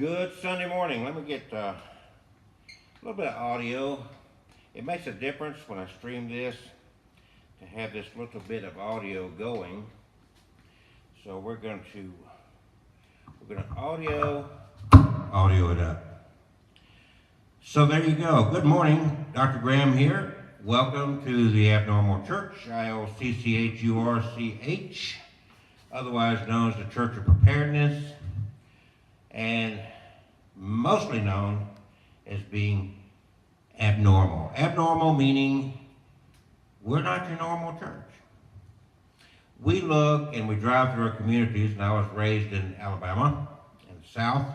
Good Sunday morning. Let me get a little bit of audio. It makes a difference when I stream this to have this little bit of audio going. So we're going to audio it up. So there you go. Good morning. Dr. Graham here. Welcome to the Abnormal Church, ILCCHURCH, otherwise known as the Church of Preparedness, and mostly known as being abnormal. Abnormal meaning we're not your normal church. We look and we drive through our communities, and I was raised in Alabama, in the South,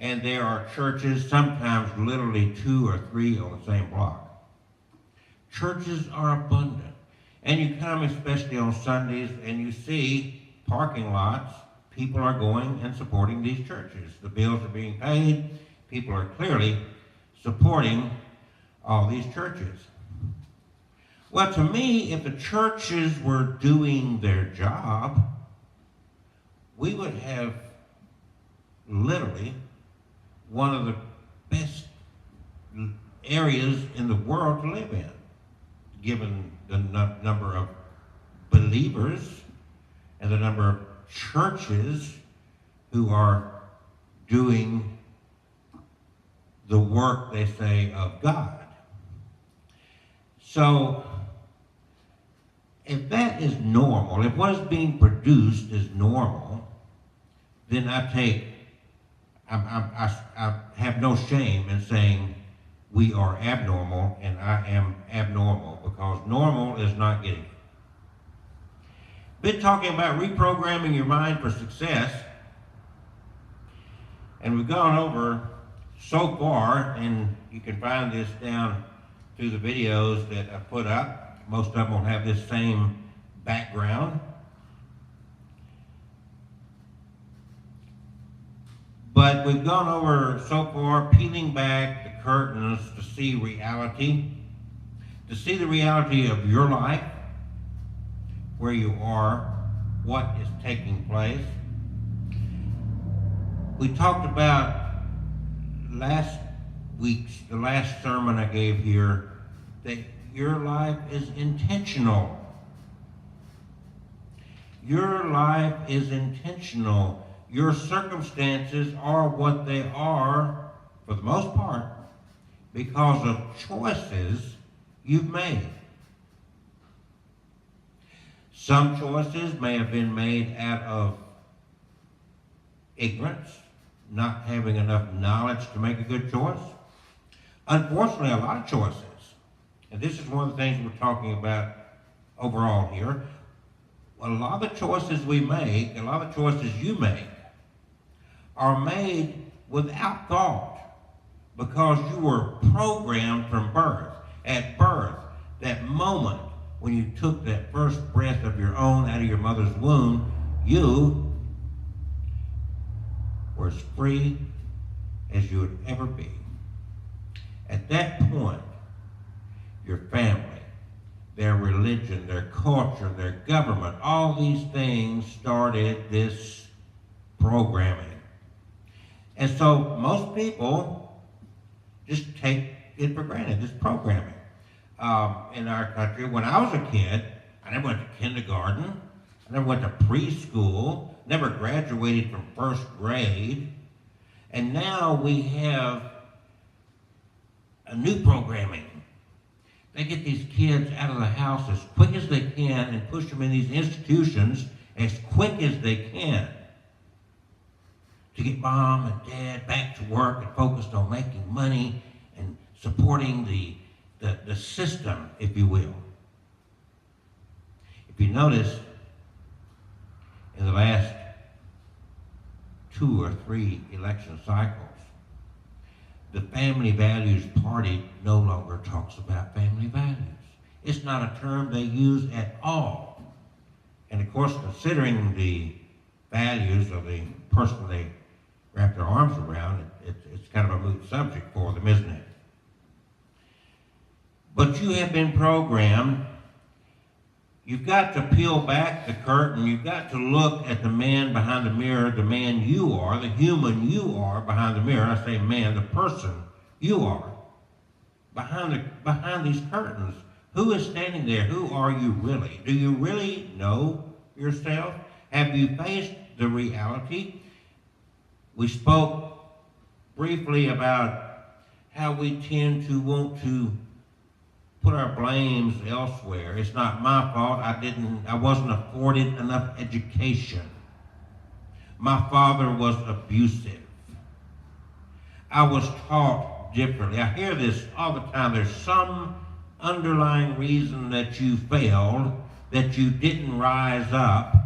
and there are churches, sometimes literally 2 or 3 on the same block. Churches are abundant, and you come especially on Sundays and you see parking lots. People are going and supporting these churches. The bills are being paid. People are clearly supporting all these churches. Well, to me, if the churches were doing their job, we would have literally one of the best areas in the world to live in, given the number of believers and the number of churches who are doing the work, they say, of God. So, if that is normal, if what is being produced is normal, then I have no shame in saying we are abnormal, and I am abnormal, because normal is not getting it. Been talking about reprogramming your mind for success, and we've gone over so far, and you can find this down through the videos that I put up. Most of them will have this same background. But we've gone over so far, peeling back the curtains to see reality, to see the reality of your life, where you are, what is taking place. We talked about the last sermon I gave here, that your life is intentional. Your life is intentional. Your circumstances are what they are, for the most part, because of choices you've made. Some choices may have been made out of ignorance, not having enough knowledge to make a good choice. Unfortunately, a lot of choices, and this is one of the things we're talking about overall here, a lot of the choices we make, a lot of the choices you make, are made without thought, because you were programmed from birth. At birth, that moment when you took that first breath of your own out of your mother's womb, you were as free as you would ever be. At that point, your family, their religion, their culture, their government, all these things started this programming. And so most people just take it for granted, this programming. In our country, when I was a kid, I never went to kindergarten, I never went to preschool, never graduated from first grade, and now we have a new programming. They get these kids out of the house as quick as they can and push them in these institutions as quick as they can to get mom and dad back to work and focused on making money and supporting the system, if you will. If you notice, in the last 2 or 3 election cycles, the Family Values Party no longer talks about family values. It's not a term they use at all. And of course, considering the values of the person they wrap their arms around, it's kind of a moot subject for them, isn't it? But you have been programmed You've got to peel back the curtain. You've got to look at the man behind the mirror, the man you are, the human you are behind the mirror. I say man, the person you are behind these curtains. Who is standing there? Who are you really? Do you really know yourself? Have you faced the reality? We spoke briefly about how we tend to want to put our blames elsewhere. It's not my fault. I wasn't afforded enough education. My father was abusive. I was taught differently. I hear this all the time. There's some underlying reason that you failed, that you didn't rise up,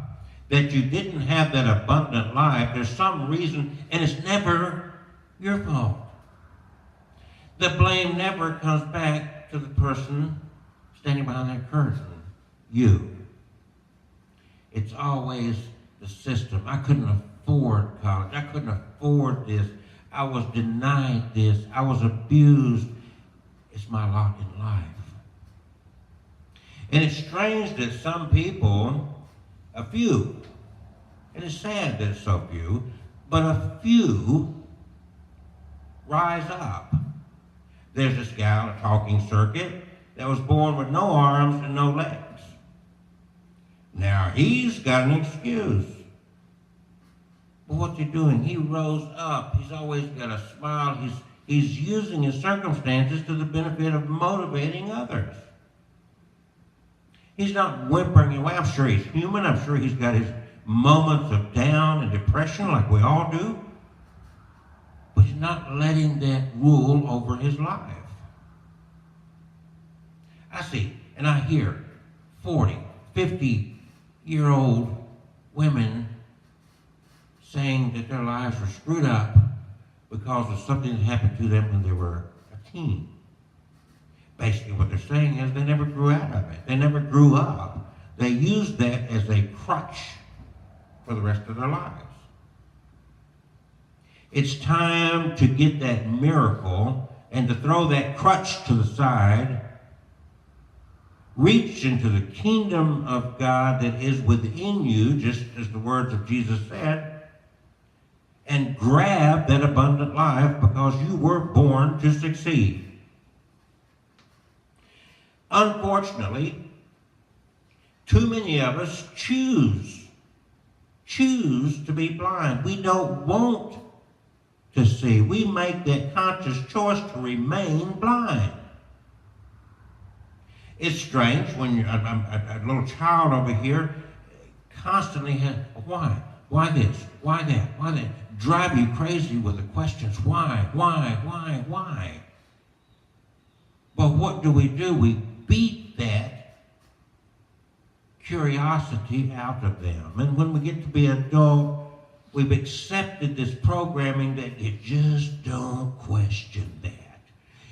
that you didn't have that abundant life. There's some reason, and it's never your fault. The blame never comes back to the person standing behind that curtain, you. It's always the system. I couldn't afford college. I couldn't afford this. I was denied this. I was abused. It's my lot in life. And it's strange that some people, a few, and it's sad that it's so few, but a few rise up. There's this guy on a talking circuit that was born with no arms and no legs. Now he's got an excuse. But what's he doing? He rose up. He's always got a smile. He's using his circumstances to the benefit of motivating others. He's not whimpering away. I'm sure he's human. I'm sure he's got his moments of down and depression like we all do. But he's not letting that rule over his life. I see and I hear 40, 50-year-old women saying that their lives were screwed up because of something that happened to them when they were a teen. Basically what they're saying is they never grew out of it. They never grew up. They used that as a crutch for the rest of their lives. It's time to get that miracle and to throw that crutch to the side, reach into the kingdom of God that is within you, just as the words of Jesus said, and grab that abundant life because you were born to succeed. Unfortunately, too many of us choose to be blind. We don't want to see. We make that conscious choice to remain blind. It's strange when a little child over here constantly has, why? Why this? Why that? Why that? Drive you crazy with the questions. Why? But what do? We beat that curiosity out of them. And when we get to be adult, we've accepted this programming that you just don't question that.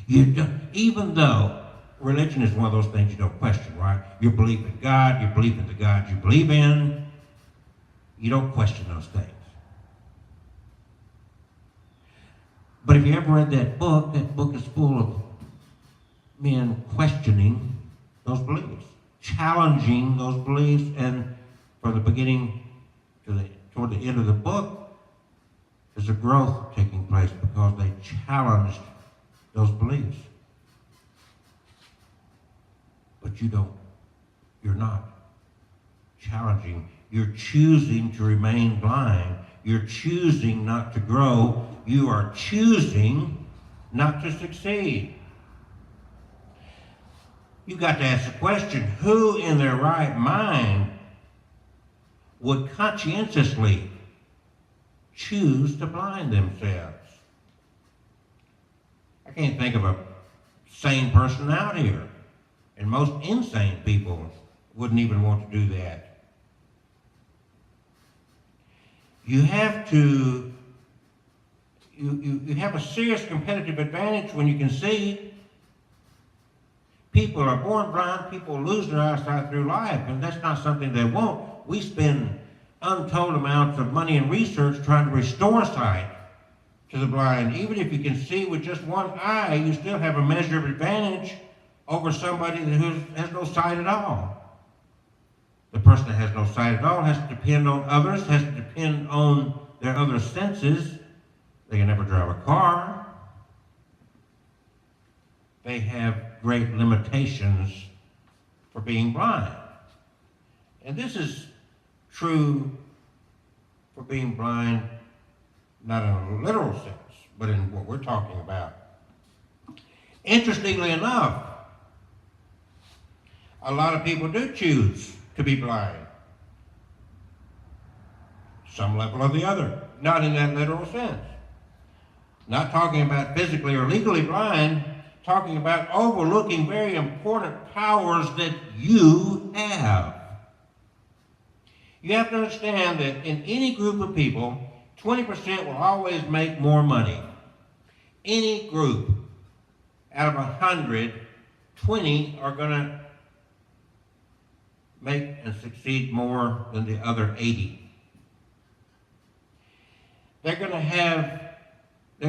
You don't, even though religion is one of those things you don't question, right? You believe in God, you believe in the God you believe in. You don't question those things. But if you ever read that book is full of men questioning those beliefs, challenging those beliefs, and from the beginning toward the end of the book, there's a growth taking place because they challenged those beliefs. But you're not challenging. You're choosing to remain blind. You're choosing not to grow. You are choosing not to succeed. You've got to ask the question, who in their right mind would conscientiously choose to blind themselves? I can't think of a sane person out here. And most insane people wouldn't even want to do that. You have to, you have a serious competitive advantage when you can see. People are born blind, people lose their eyesight through life, and that's not something they want. We spend untold amounts of money and research trying to restore sight to the blind. Even if you can see with just one eye, you still have a measure of advantage over somebody who has no sight at all. The person that has no sight at all has to depend on others, has to depend on their other senses. They can never drive a car. They have great limitations for being blind. And this is true for being blind, not in a literal sense, but in what we're talking about. Interestingly enough, a lot of people do choose to be blind. Some level or the other, not in that literal sense. Not talking about physically or legally blind, talking about overlooking very important powers that you have. You have to understand that in any group of people, 20% will always make more money. Any group, out of 100, 20 are going to make and succeed more than the other 80. They're going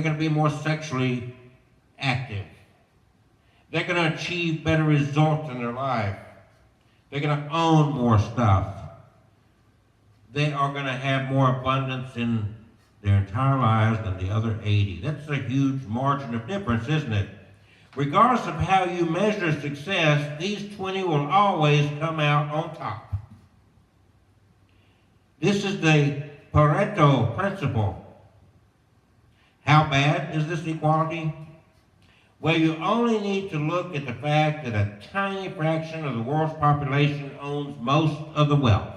to be more sexually active. They're going to achieve better results in their life. They're going to own more stuff. They are going to have more abundance in their entire lives than the other 80. That's a huge margin of difference, isn't it? Regardless of how you measure success, these 20 will always come out on top. This is the Pareto principle. How bad is this equality? Well, you only need to look at the fact that a tiny fraction of the world's population owns most of the wealth.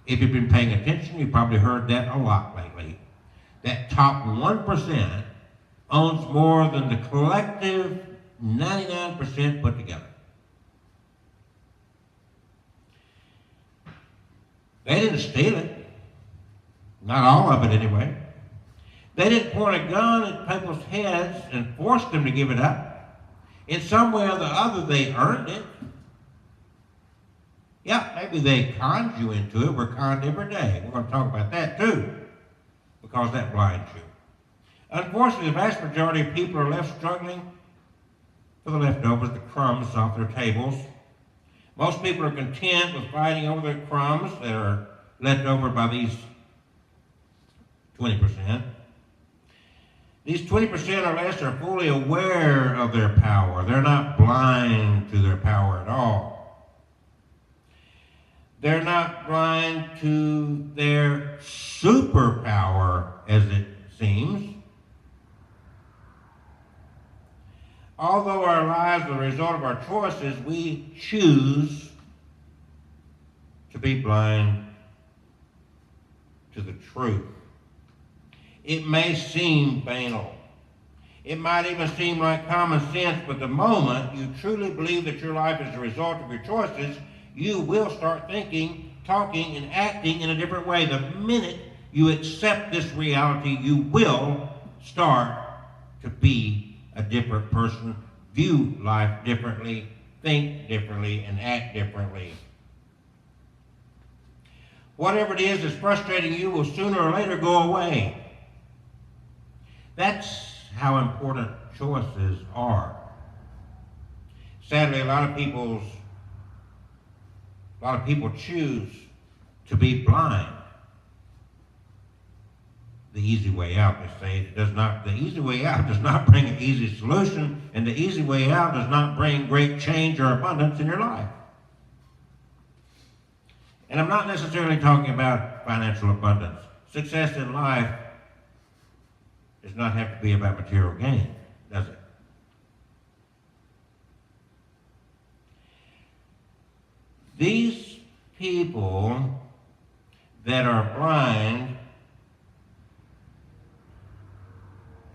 If you've been paying attention, you've probably heard that a lot lately. That top 1% owns more than the collective 99% put together. They didn't steal it. Not all of it anyway. They didn't point a gun at people's heads and force them to give it up. In some way or the other, they earned it. Yeah, maybe they conned you into it. We're conned every day. We're going to talk about that too, because that blinds you. Unfortunately, the vast majority of people are left struggling for the leftovers, the crumbs off their tables. Most people are content with fighting over the crumbs that are left over by these 20%. These 20% or less are fully aware of their power. They're not blind to their power at all. They're not blind to their superpower, as it seems. Although our lives are the result of our choices, we choose to be blind to the truth. It may seem banal. It might even seem like common sense, but the moment you truly believe that your life is the result of your choices, you will start thinking, talking, and acting in a different way. The minute you accept this reality, you will start to be a different person, view life differently, think differently, and act differently. Whatever it is that's frustrating you will sooner or later go away. That's how important choices are. Sadly, a lot of people choose to be blind. The easy way out, they say, the easy way out does not bring an easy solution, and the easy way out does not bring great change or abundance in your life. And I'm not necessarily talking about financial abundance. Success in life does not have to be about material gain, does it? These people that are blind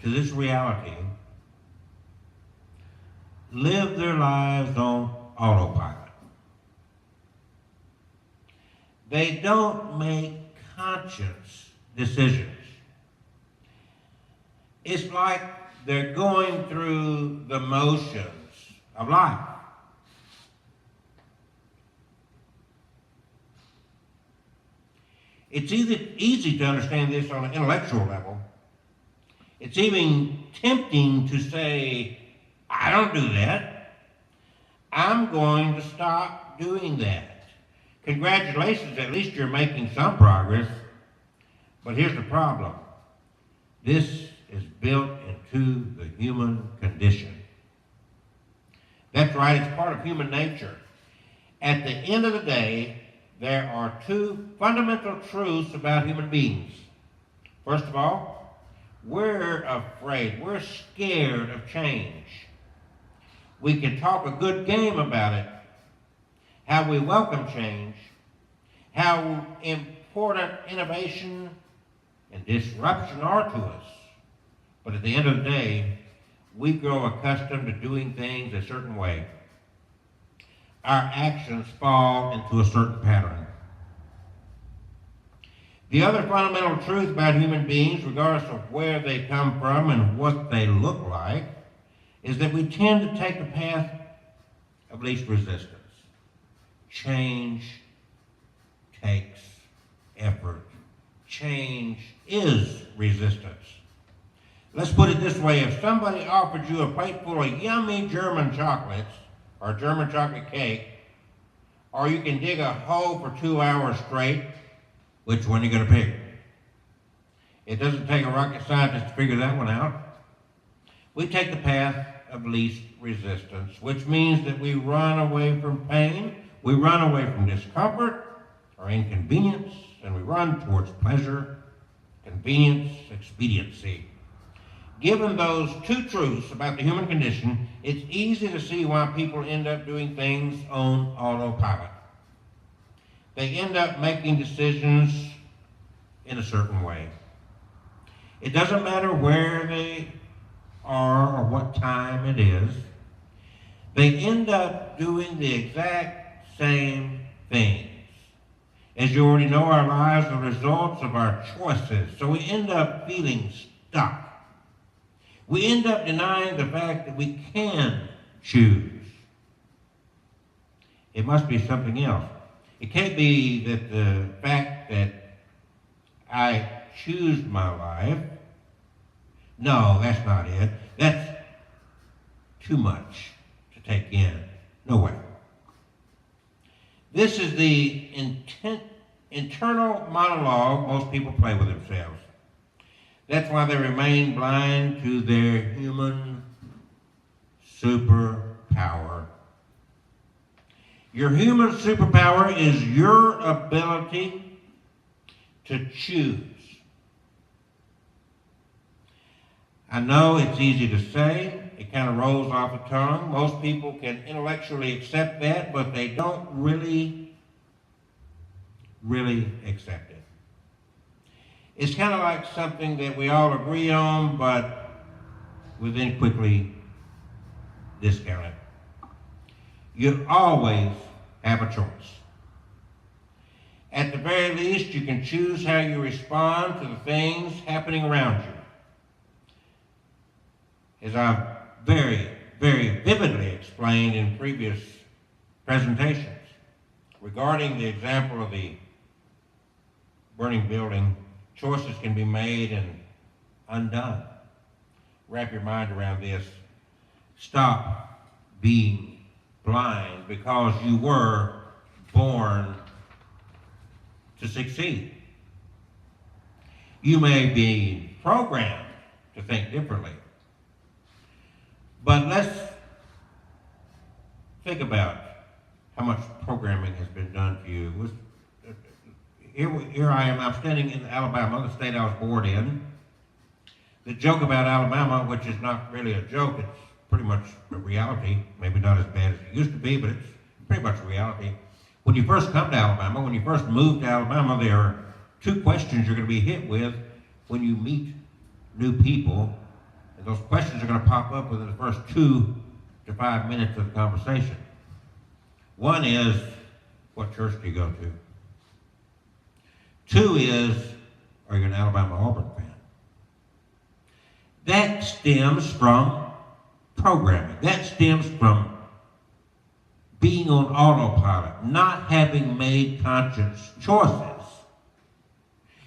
to this reality live their lives on autopilot. They don't make conscious decisions. It's like they're going through the motions of life. It's easy to understand this on an intellectual level. It's even tempting to say, I don't do that. I'm going to stop doing that. Congratulations, at least you're making some progress. But here's the problem. This is built into the human condition. That's right, it's part of human nature. At the end of the day, there are two fundamental truths about human beings. First of all, we're afraid, we're scared of change. We can talk a good game about it, how we welcome change, how important innovation and disruption are to us. But at the end of the day, we grow accustomed to doing things a certain way. Our actions fall into a certain pattern. The other fundamental truth about human beings, regardless of where they come from and what they look like, is that we tend to take the path of least resistance. Change takes effort. Change is resistance. Let's put it this way. If somebody offered you a plate full of yummy German chocolates, or German chocolate cake, or you can dig a hole for 2 hours straight, which one are you going to pick? It doesn't take a rocket scientist to figure that one out. We take the path of least resistance, which means that we run away from pain, we run away from discomfort or inconvenience, and we run towards pleasure, convenience, expediency. Given those two truths about the human condition, it's easy to see why people end up doing things on autopilot. They end up making decisions in a certain way. It doesn't matter where they are or what time it is. They end up doing the exact same things. As you already know, our lives are the results of our choices, so we end up feeling stuck. We end up denying the fact that we can choose. It must be something else. It can't be that the fact that I choose my life. No, that's not it. That's too much to take in. No way. This is the internal monologue most people play with themselves. That's why they remain blind to their human superpower. Your human superpower is your ability to choose. I know it's easy to say. It kind of rolls off the tongue. Most people can intellectually accept that, but they don't really accept it. It's kind of like something that we all agree on, but we then quickly discount it. You always have a choice. At the very least, you can choose how you respond to the things happening around you. As I've very, very vividly explained in previous presentations regarding the example of the burning building, choices can be made and undone. Wrap your mind around this. Stop being blind because you were born to succeed. You may be programmed to think differently. But let's think about how much programming has been done to you. Here I am, I'm standing in Alabama, the state I was born in. The joke about Alabama, which is not really a joke, it's pretty much a reality, maybe not as bad as it used to be, but it's pretty much a reality. When you first come to Alabama, when you first move to Alabama, there are two questions you're going to be hit with when you meet new people. And those questions are going to pop up within the first 2 to 5 minutes of the conversation. One is, what church do you go to? 2 is, are you an Alabama-Auburn fan? That stems from programming. That stems from being on autopilot, not having made conscious choices.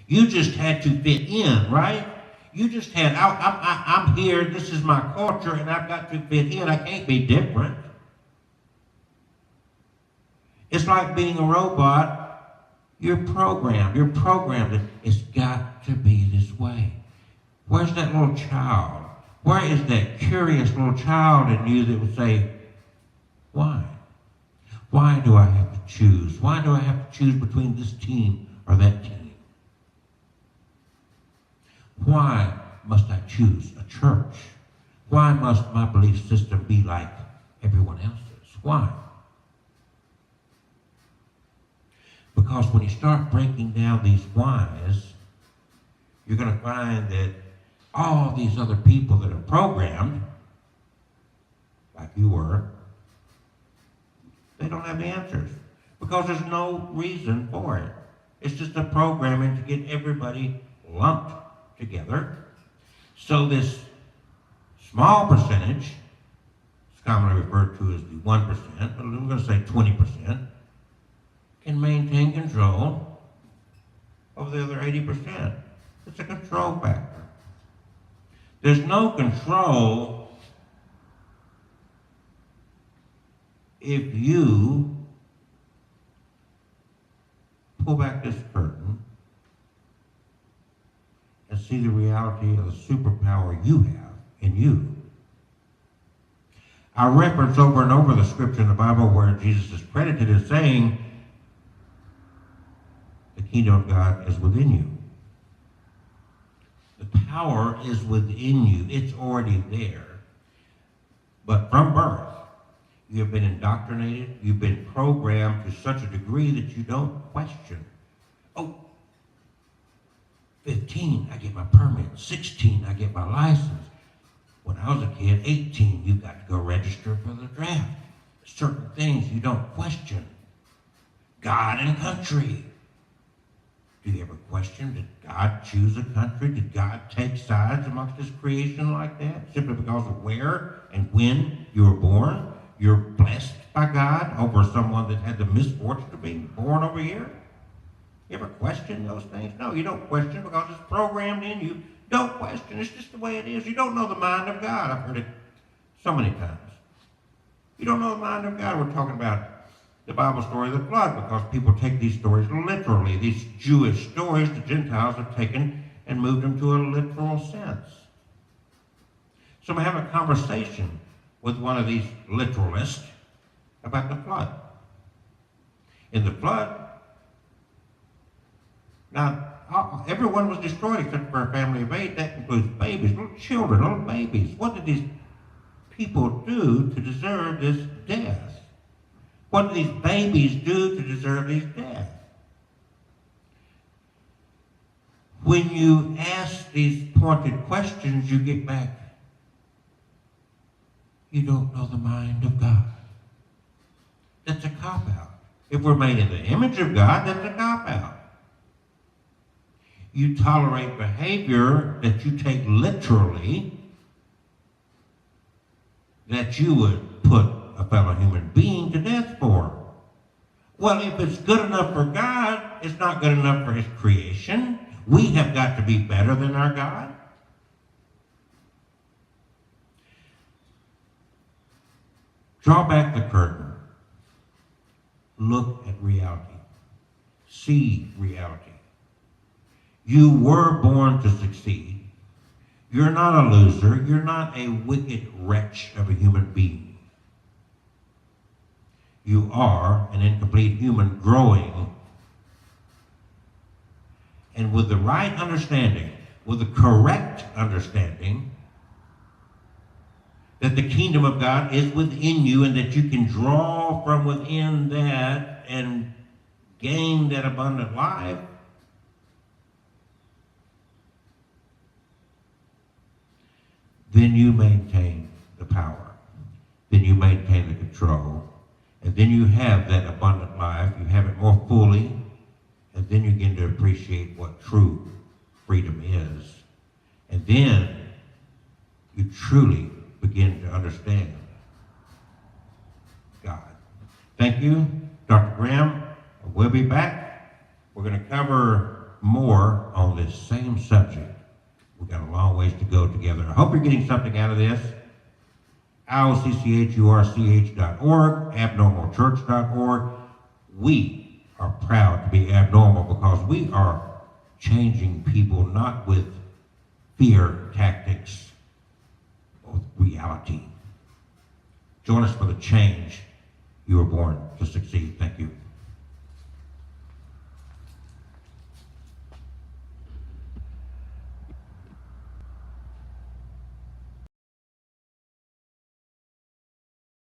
You just had to fit in, right? You just had, I'm here, this is my culture, and I've got to fit in. I can't be different. It's like being a robot. You're programmed. You're programmed. It's got to be this way. Where's that little child? Where is that curious little child in you that would say, why? Why do I have to choose? Why do I have to choose between this team or that team? Why must I choose a church? Why must my belief system be like everyone else's? Why? Because when you start breaking down these whys, you're going to find that all these other people that are programmed, like you were, they don't have the answers because there's no reason for it. It's just a programming to get everybody lumped together. So this small percentage, it's commonly referred to as the 1%, but we're going to say 20%, can maintain control over the other 80%. It's a control factor. There's no control if you pull back this curtain and see the reality of the superpower you have in you. I reference over and over the scripture in the Bible where Jesus is credited as saying, the kingdom of God is within you. The power is within you. It's already there. But from birth, you have been indoctrinated. You've been programmed to such a degree that you don't question. Oh, 15, I get my permit. 16, I get my license. When I was a kid, 18, you got to go register for the draft. Certain things you don't question. God and country. Do you ever question, did God choose a country? Did God take sides amongst his creation like that? Simply because of where and when you were born? You're blessed by God over someone that had the misfortune of being born over here? You ever question those things? No, you don't question because it's programmed in you. Don't question. It's just the way it is. You don't know the mind of God. I've heard it so many times. You don't know the mind of God. We're talking about the Bible story of the flood because people take these stories literally. These Jewish stories, the Gentiles have taken and moved them to a literal sense. So I'm having a conversation with one of these literalists about the flood. In the flood, now everyone was destroyed except for a family of 8. That includes babies, little children, little babies. What did these people do to deserve this death? What did these babies do to deserve these deaths? When you ask these pointed questions, you get back, you don't know the mind of God. That's a cop-out. If we're made in the image of God, that's a cop-out. You tolerate behavior that you take literally, that you would put a fellow human being to death for. Well, if it's good enough for God, it's not good enough for his creation. We have got to be better than our God. Draw back the curtain. Look at reality. See reality. You were born to succeed. You're not a loser. You're not a wicked wretch of a human being. You are an incomplete human growing. And with the right understanding, with the correct understanding, that the kingdom of God is within you and that you can draw from within that and gain that abundant life, then you maintain the power. Then you maintain the control. And then you have that abundant life. You have it more fully. And then you begin to appreciate what true freedom is. And then you truly begin to understand God. Thank you, Dr. Graham. We'll be back. We're going to cover more on this same subject. We've got a long ways to go together. I hope you're getting something out of this. IOCCHURCH.org, abnormalchurch.org. we are proud to be abnormal because we are changing people not with fear tactics, but with reality. Join us for the change you were born to succeed. Thank you.